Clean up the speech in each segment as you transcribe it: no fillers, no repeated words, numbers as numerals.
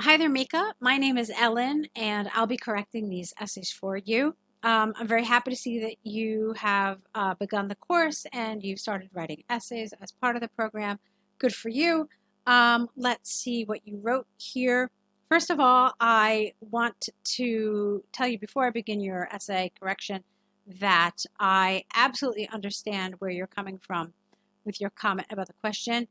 Hi there, Mika. My name is Ellen, and I'll be correcting these essays for you. I'm very happy to see that you have begun the course and you've started writing essays as part of the program. Good for you. Let's see what you wrote here. First of all, I want to tell you before I begin your essay correction that I absolutely understand where you're coming from with your comment about the question.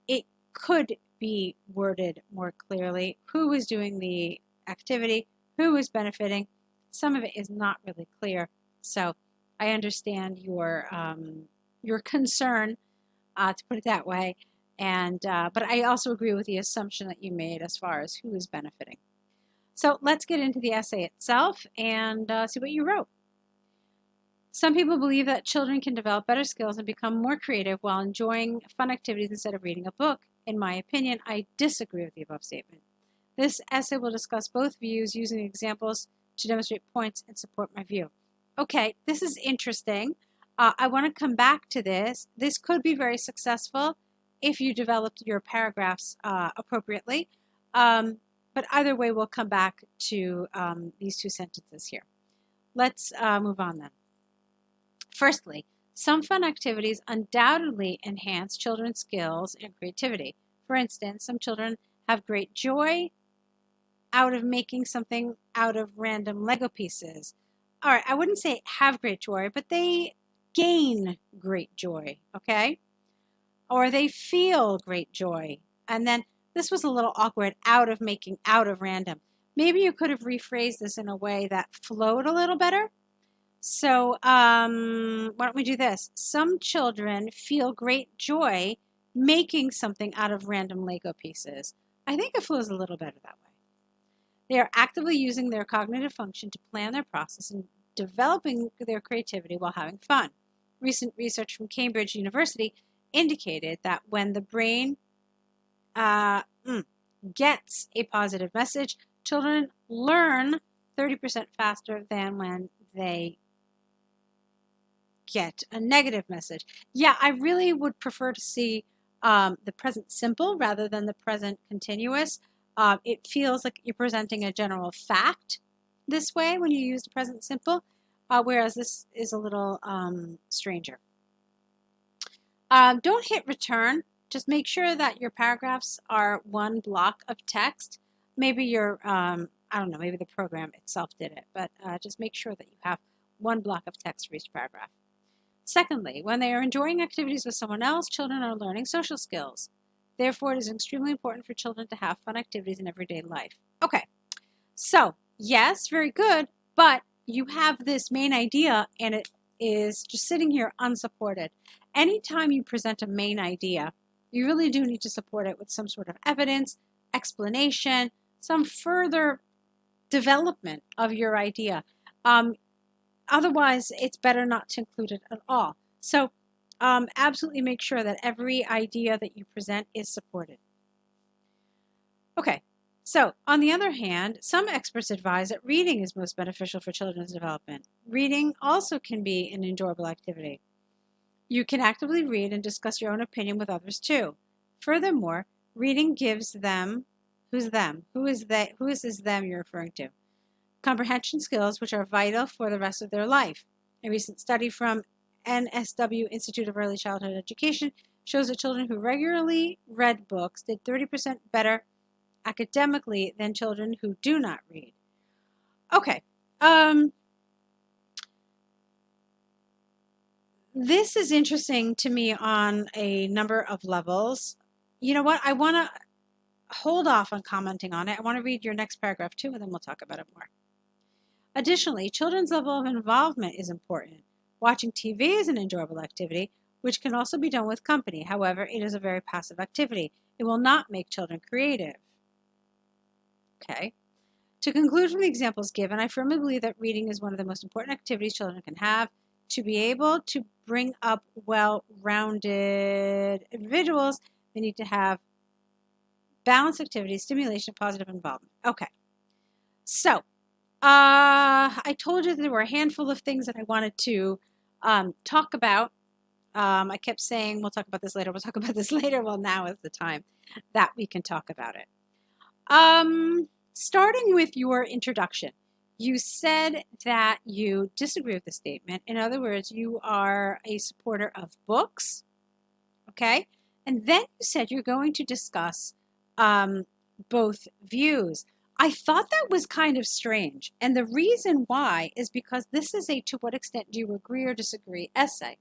It could be worded more clearly. Who is doing the activity? Who is benefiting? Some of it is not really clear. So I understand your concern, to put it that way. And but I also agree with the assumption that you made as far as who is benefiting. So let's get into the essay itself and see what you wrote. Some people believe that children can develop better skills and become more creative while enjoying fun activities instead of reading a book. In my opinion, I disagree with the above statement. This essay will discuss both views using examples to demonstrate points and support my view. Okay, this is interesting. I want to come back to this. This could be very successful if you developed your paragraphs appropriately. But either way, we'll come back to these two sentences here. Let's move on then. Firstly, some fun activities undoubtedly enhance children's skills and creativity. For instance, some children have great joy out of making something out of random Lego pieces. All right, I wouldn't say have great joy, but they gain great joy, okay? Or they feel great joy. And then this was a little awkward, out of making, out of random. Maybe you could have rephrased this in a way that flowed a little better. So why don't we do this? Some children feel great joy making something out of random Lego pieces. I think it flows a little better that way. They are actively using their cognitive function to plan their process and developing their creativity while having fun. Recent research from Cambridge University indicated that when the brain gets a positive message, children learn 30% faster than when they get a negative message. Yeah, I really would prefer to see the present simple rather than the present continuous. It feels like you're presenting a general fact this way when you use the present simple, whereas this is a little stranger. Don't hit return. Just make sure that your paragraphs are one block of text. Maybe your, I don't know, maybe the program itself did it, but just make sure that you have one block of text for each paragraph. Secondly, when they are enjoying activities with someone else, children are learning social skills. Therefore, it is extremely important for children to have fun activities in everyday life. Okay, so yes, very good, but you have this main idea and it is just sitting here unsupported. Anytime you present a main idea, you really do need to support it with some sort of evidence, explanation, some further development of your idea. Otherwise, it's better not to include it at all. So absolutely make sure that every idea that you present is supported. Okay, so on the other hand, some experts advise that reading is most beneficial for children's development. Reading also can be an enjoyable activity. You can actively read and discuss your own opinion with others too. Furthermore, reading gives them, who's them? Who is this them you're referring to? Comprehension skills which are vital for the rest of their life. A recent study from NSW Institute of Early Childhood Education shows that children who regularly read books did 30% better academically than children who do not read. Okay. This is interesting to me on a number of levels. You know what? I want to hold off on commenting on it. I want to read your next paragraph too, and then we'll talk about it more. Additionally, children's level of involvement is important. Watching TV is an enjoyable activity, which can also be done with company. However, it is a very passive activity. It will not make children creative. Okay. To conclude from the examples given, I firmly believe that reading is one of the most important activities children can have. To be able to bring up well-rounded individuals, they need to have balanced activities, stimulation, positive involvement. Okay. So, I told you there were a handful of things that I wanted to talk about. I kept saying, we'll talk about this later, we'll talk about this later. Well, now is the time that we can talk about it. Starting with your introduction, you said that you disagree with the statement. In other words, you are a supporter of books, okay? And then you said you're going to discuss both views. I thought that was kind of strange. And the reason why is because this is a to what extent do you agree or disagree essay.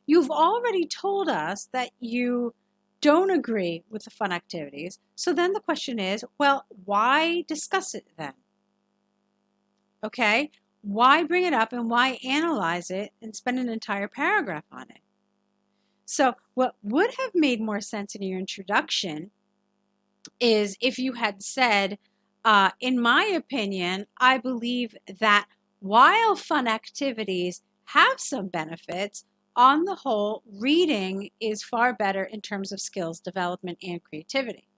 You've already told us that you don't agree with the fun activities. So then the question is, well, why discuss it then? Okay? Why bring it up and why analyze it and spend an entire paragraph on it? So what would have made more sense in your introduction is if you had said, in my opinion, I believe that while fun activities have some benefits, on the whole, reading is far better in terms of skills development and creativity.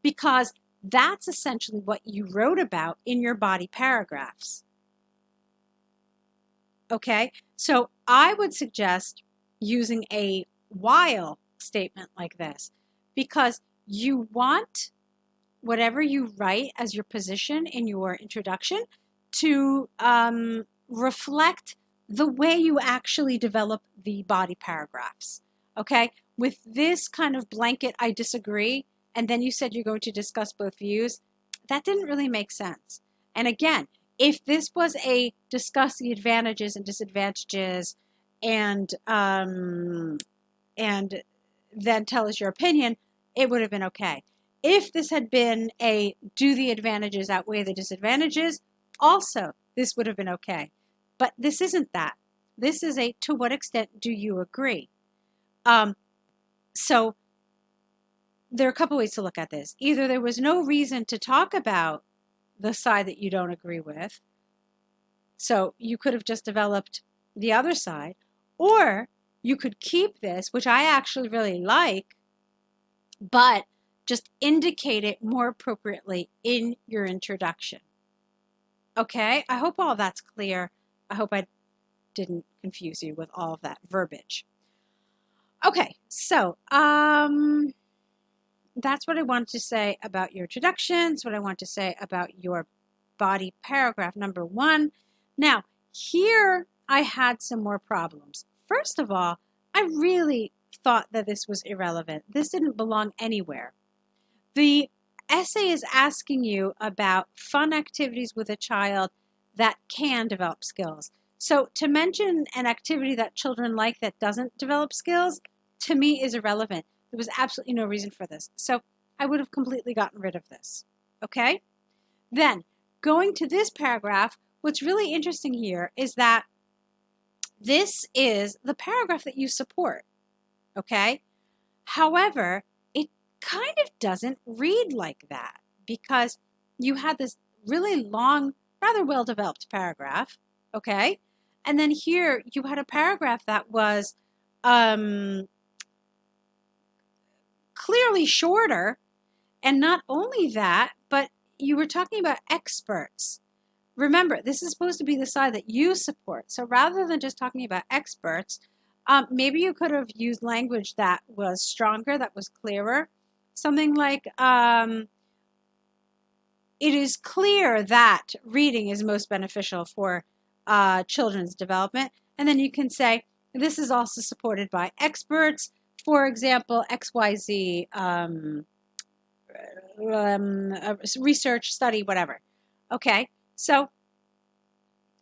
Because that's essentially what you wrote about in your body paragraphs. Okay, so I would suggest using a while statement like this because you want whatever you write as your position in your introduction to reflect the way you actually develop the body paragraphs. Okay, with this kind of blanket, I disagree, and then you said you're going to discuss both views, that didn't really make sense. And again, if this was a discuss the advantages and disadvantages and then tell us your opinion, it would have been okay. If this had been a do the advantages outweigh the disadvantages, also this would have been okay. But this isn't that. This is a to what extent do you agree? So there are a couple ways to look at this. Either there was no reason to talk about the side that you don't agree with, so you could have just developed the other side, or you could keep this, which I actually really like, but just indicate it more appropriately in your introduction. Okay, I hope all that's clear. I hope I didn't confuse you with all of that verbiage. Okay, so that's what I wanted to say about your introduction. That's what I want to say about your body paragraph number 1. Now, here I had some more problems. First of all, I really thought that this was irrelevant. This didn't belong anywhere. The essay is asking you about fun activities with a child that can develop skills. So to mention an activity that children like that doesn't develop skills, to me is irrelevant. There was absolutely no reason for this. So I would have completely gotten rid of this. Okay? Then, going to this paragraph, what's really interesting here is that this is the paragraph that you support. Okay? However, it kind of doesn't read like that because you had this really long, rather well-developed paragraph, okay? And then here you had a paragraph that was clearly shorter, and not only that, but you were talking about experts. Remember, this is supposed to be the side that you support. So rather than just talking about experts, maybe you could have used language that was stronger, that was clearer. Something like, it is clear that reading is most beneficial for children's development. And then you can say, this is also supported by experts. For example, XYZ, research, study, whatever. Okay, so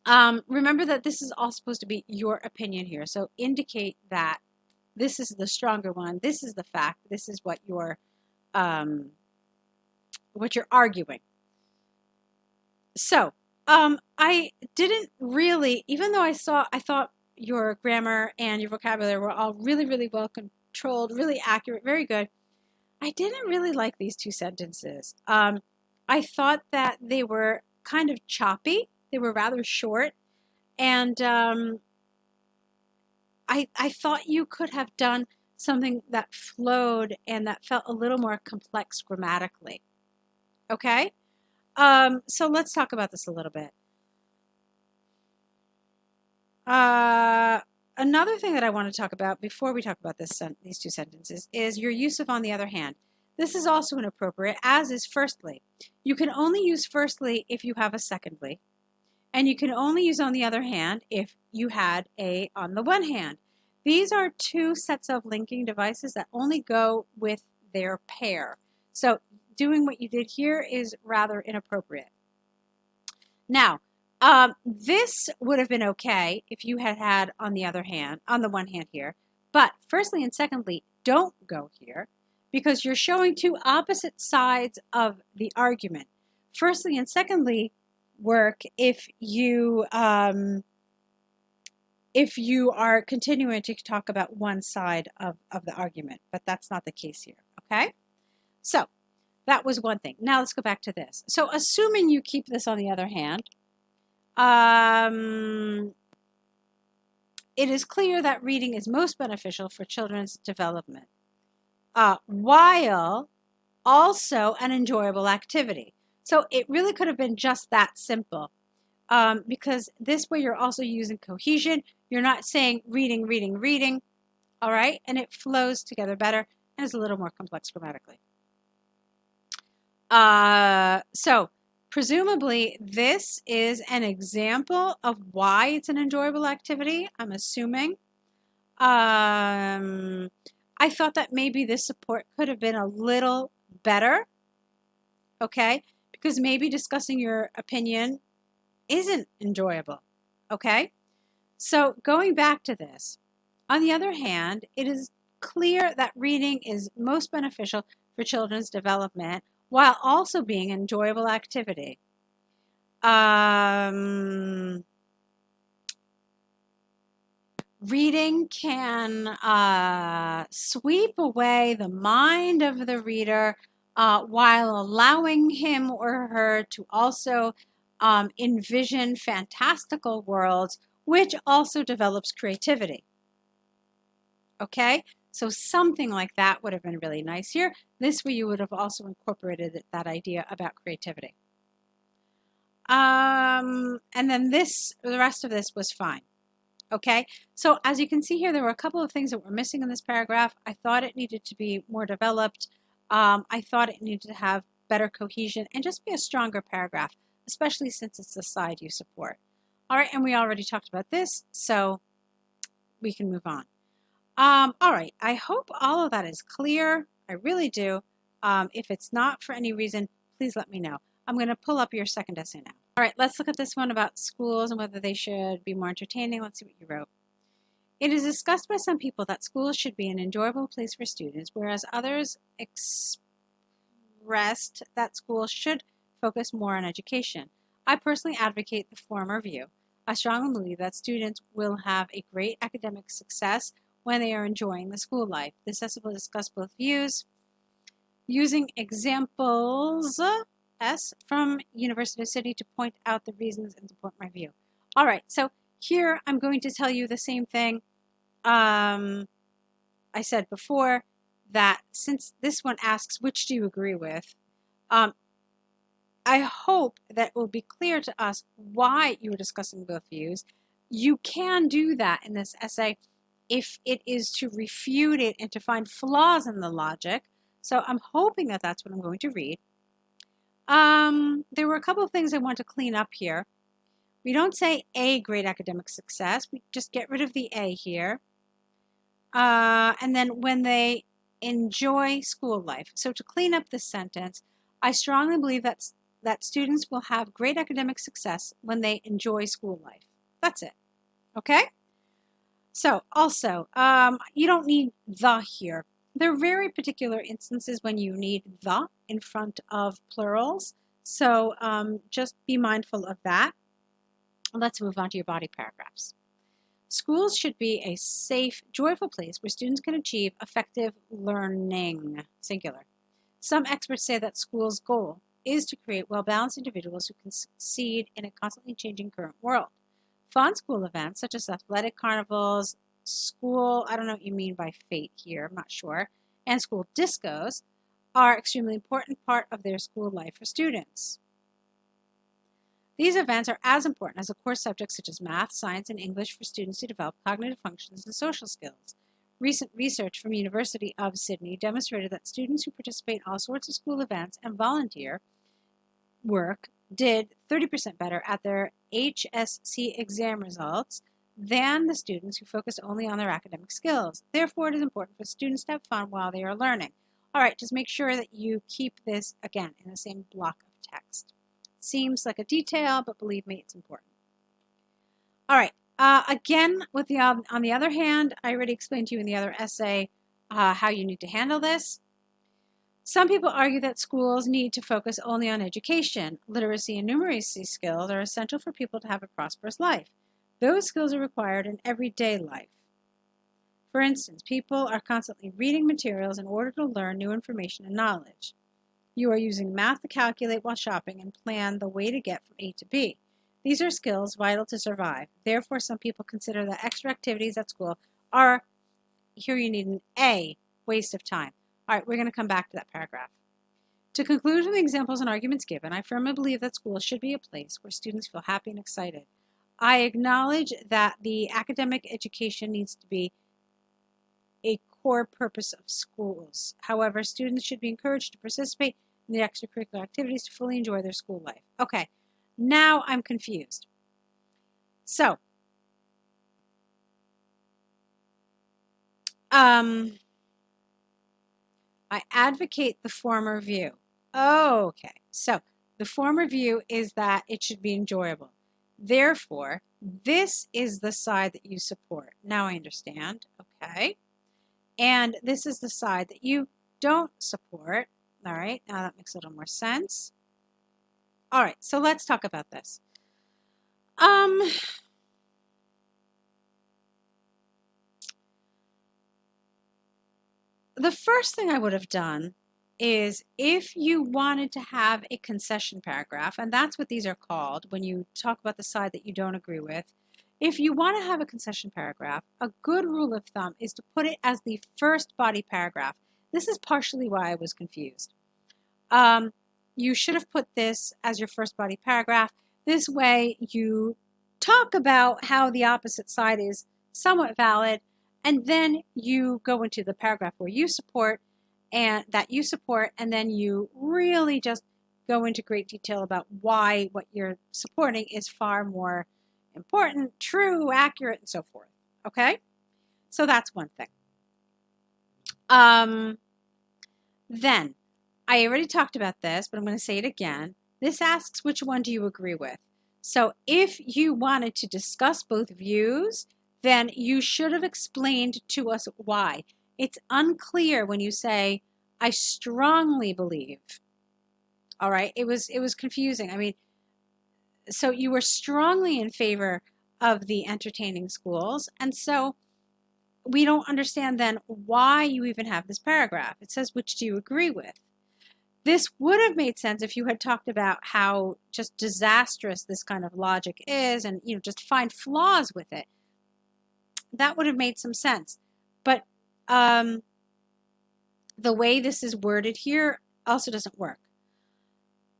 remember that this is all supposed to be your opinion here. So indicate that this is the stronger one. This is the fact. This is what you're arguing. So I didn't really, even though I thought your grammar and your vocabulary were all really, really well controlled, really accurate, very good. I didn't really like these 2 sentences. I thought that they were kind of choppy. They were rather short. And I thought you could have done something that flowed and that felt a little more complex grammatically. Okay? So let's talk about this a little bit. Another thing that I want to talk about before we talk about these 2 sentences is your use of on the other hand. This is also inappropriate, as is firstly. You can only use firstly if you have a secondly, and you can only use on the other hand if you had a on the one hand. These are two sets of linking devices that only go with their pair. So doing what you did here is rather inappropriate. Now, this would have been okay if you had had on the other hand, on the one hand here, but firstly and secondly, don't go here because you're showing two opposite sides of the argument. Firstly and secondly work if you are continuing to talk about one side of the argument, but that's not the case here, okay? So that was one thing. Now let's go back to this. So assuming you keep this on the other hand, it is clear that reading is most beneficial for children's development, while also an enjoyable activity. So it really could have been just that simple, because this way you're also using cohesion. You're not saying reading, reading, reading, all right? And it flows together better and is a little more complex grammatically. So presumably this is an example of why it's an enjoyable activity, I'm assuming. I thought that maybe this support could have been a little better, okay? Because maybe discussing your opinion isn't enjoyable, okay? So going back to this, on the other hand, it is clear that reading is most beneficial for children's development while also being an enjoyable activity. Reading can sweep away the mind of the reader while allowing him or her to also envision fantastical worlds, which also develops creativity. Okay, so something like that would have been really nice here. This way you would have also incorporated that idea about creativity. And then the rest of this was fine. Okay, so as you can see here, there were a couple of things that were missing in this paragraph. I thought it needed to be more developed. I thought it needed to have better cohesion and just be a stronger paragraph, especially since it's the side you support. All right, and we already talked about this, so we can move on. All right, I hope all of that is clear. I really do. If it's not for any reason, please let me know. I'm going to pull up your second essay now. All right, let's look at this one about schools and whether they should be more entertaining. Let's see what you wrote. It is discussed by some people that schools should be an enjoyable place for students, whereas others expressed that schools should focus more on education. I personally advocate the former view. I strongly believe that students will have a great academic success when they are enjoying the school life. This essay will discuss both views using examples from University City to point out the reasons and support my view. All right, so here I'm going to tell you the same thing I said before, that since this one asks which do you agree with, I hope that it will be clear to us why you are discussing both views. You can do that in this essay if it is to refute it and to find flaws in the logic. So I'm hoping that that's what I'm going to read. There were a couple of things I want to clean up here. We don't say a great academic success. We just get rid of the a here. And then when they enjoy school life. So to clean up this sentence, I strongly believe that students will have great academic success when they enjoy school life. That's it. Okay? So also, you don't need the here. There are very particular instances when you need the in front of plurals. So just be mindful of that. Let's move on to your body paragraphs. Schools should be a safe, joyful place where students can achieve effective learning, singular. Some experts say that school's goal is to create well-balanced individuals who can succeed in a constantly changing current world. Fun school events such as athletic carnivals, school, I don't know what you mean by fate here, I'm not sure, and school discos are extremely important part of their school life for students. These events are as important as the core subjects such as math, science, and English for students to develop cognitive functions and social skills. Recent research from University of Sydney demonstrated that students who participate in all sorts of school events and volunteer work did 30% better at their HSC exam results than the students who focused only on their academic skills. Therefore, it is important for students to have fun while they are learning. All right, just make sure that you keep this, again, in the same block of text. Seems like a detail, but believe me, it's important. All right, again, on the other hand, I already explained to you in the other essay how you need to handle this. Some people argue that schools need to focus only on education. Literacy and numeracy skills are essential for people to have a prosperous life. Those skills are required in everyday life. For instance, people are constantly reading materials in order to learn new information and knowledge. You are using math to calculate while shopping and plan the way to get from A to B. These are skills vital to survive. Therefore, some people consider that extra activities at school are, here you need an A, waste of time. All right, we're going to come back to that paragraph. To conclude from the examples and arguments given, I firmly believe that school should be a place where students feel happy and excited. I acknowledge that the academic education needs to be a core purpose of schools. However, students should be encouraged to participate in the extracurricular activities to fully enjoy their school life. Okay, now I'm confused. So, I advocate the former view. Okay, so the former view is that it should be enjoyable. Therefore, this is the side that you support. Now I understand. Okay. And this is the side that you don't support. All right, now that makes a little more sense. All right, so let's talk about this. The first thing I would have done is if you wanted to have a concession paragraph, and that's what these are called when you talk about the side that you don't agree with. If you want to have a concession paragraph, a good rule of thumb is to put it as the first body paragraph. This is partially why I was confused. You should have put this as your first body paragraph. This way you talk about how the opposite side is somewhat valid, and then you go into the paragraph where you support and then you really just go into great detail about why what you're supporting is far more important, true, accurate, and so forth. Okay? So that's one thing. Then, I already talked about this, but I'm going to say it again. This asks which one do you agree with. So if you wanted to discuss both views, then you should have explained to us why. It's unclear when you say, I strongly believe. All right, it was confusing. I mean, so you were strongly in favor of the entertaining schools, and so we don't understand then why you even have this paragraph. It says, which do you agree with? This would have made sense if you had talked about how just disastrous this kind of logic is and just find flaws with it. That would have made some sense. But the way this is worded here also doesn't work.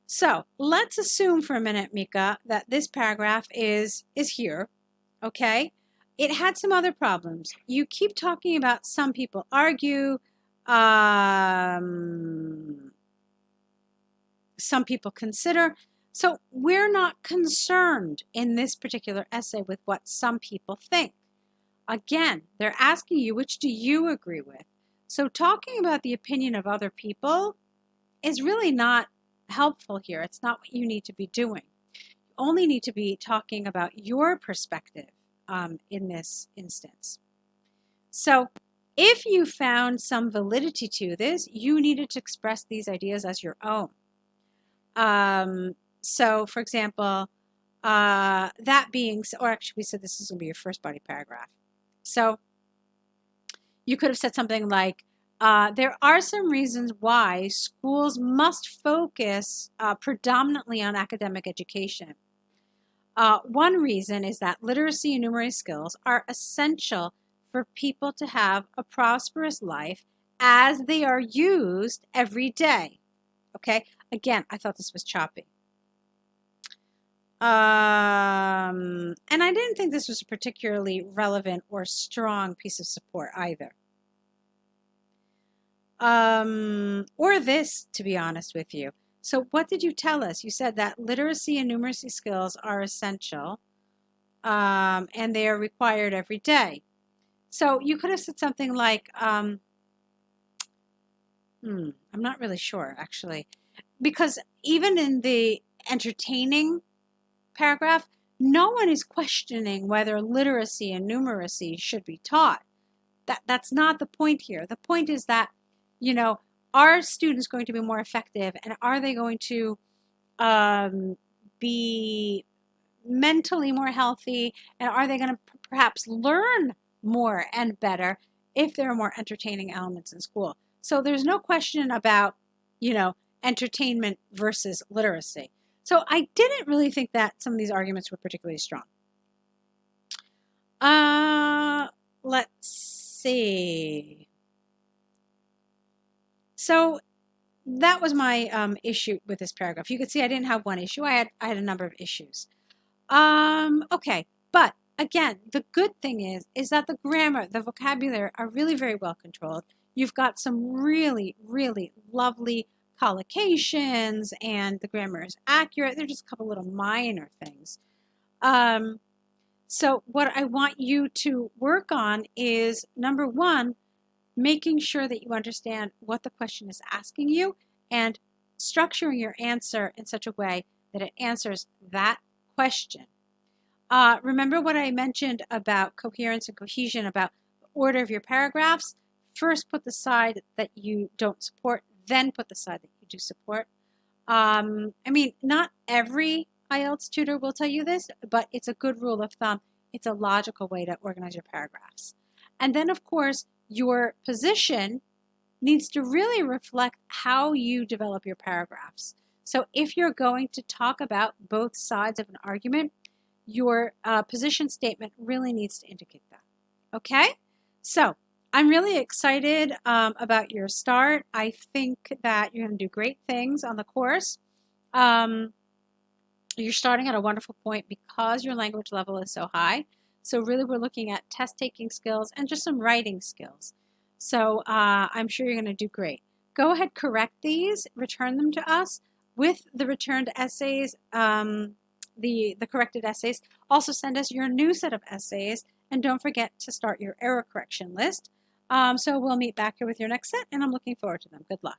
So let's assume for a minute, Mika, that this paragraph is here, okay? It had some other problems. You keep talking about some people argue, some people consider. So we're not concerned in this particular essay with what some people think. Again, they're asking you, which do you agree with? So talking about the opinion of other people is really not helpful here. It's not what you need to be doing. You only need to be talking about your perspective in this instance. So if you found some validity to this, you needed to express these ideas as your own. So for example, that being, or actually we said this is going to be your first body paragraph. So you could have said something like, there are some reasons why schools must focus predominantly on academic education. One reason is that literacy and numeracy skills are essential for people to have a prosperous life as they are used every day. Okay, again, I thought this was choppy. And I didn't think this was a particularly relevant or strong piece of support either. or this, to be honest with you. So what did you tell us? You said that literacy and numeracy skills are essential, and they are required every day. So you could have said something like, I'm not really sure, actually, because even in the entertaining paragraph, no one is questioning whether literacy and numeracy should be taught. That's not the point here. The point is that, are students going to be more effective, and are they going to be mentally more healthy, and are they going to perhaps learn more and better if there are more entertaining elements in school? So there's no question about, entertainment versus literacy. So I didn't really think that some of these arguments were particularly strong. Let's see. So that was my issue with this paragraph. You could see I didn't have one issue. I had a number of issues. Okay, but again, the good thing is that the grammar, the vocabulary are really very well controlled. You've got some really, really lovely collocations, and the grammar is accurate. They're just a couple little minor things. So what I want you to work on is, number one, making sure that you understand what the question is asking you and structuring your answer in such a way that it answers that question. Remember what I mentioned about coherence and cohesion, about the order of your paragraphs? First put the side that you don't support, then put the side that you do support. Not every IELTS tutor will tell you this, but it's a good rule of thumb. It's a logical way to organize your paragraphs. And then, of course, your position needs to really reflect how you develop your paragraphs. So if you're going to talk about both sides of an argument, your position statement really needs to indicate that. Okay? So I'm really excited about your start. I think that you're going to do great things on the course. You're starting at a wonderful point because your language level is so high. So really we're looking at test taking skills and just some writing skills. So I'm sure you're going to do great. Go ahead, correct these, return them to us with the returned essays, the corrected essays. Also send us your new set of essays, and don't forget to start your error correction list. So we'll meet back here with your next set, and I'm looking forward to them. Good luck.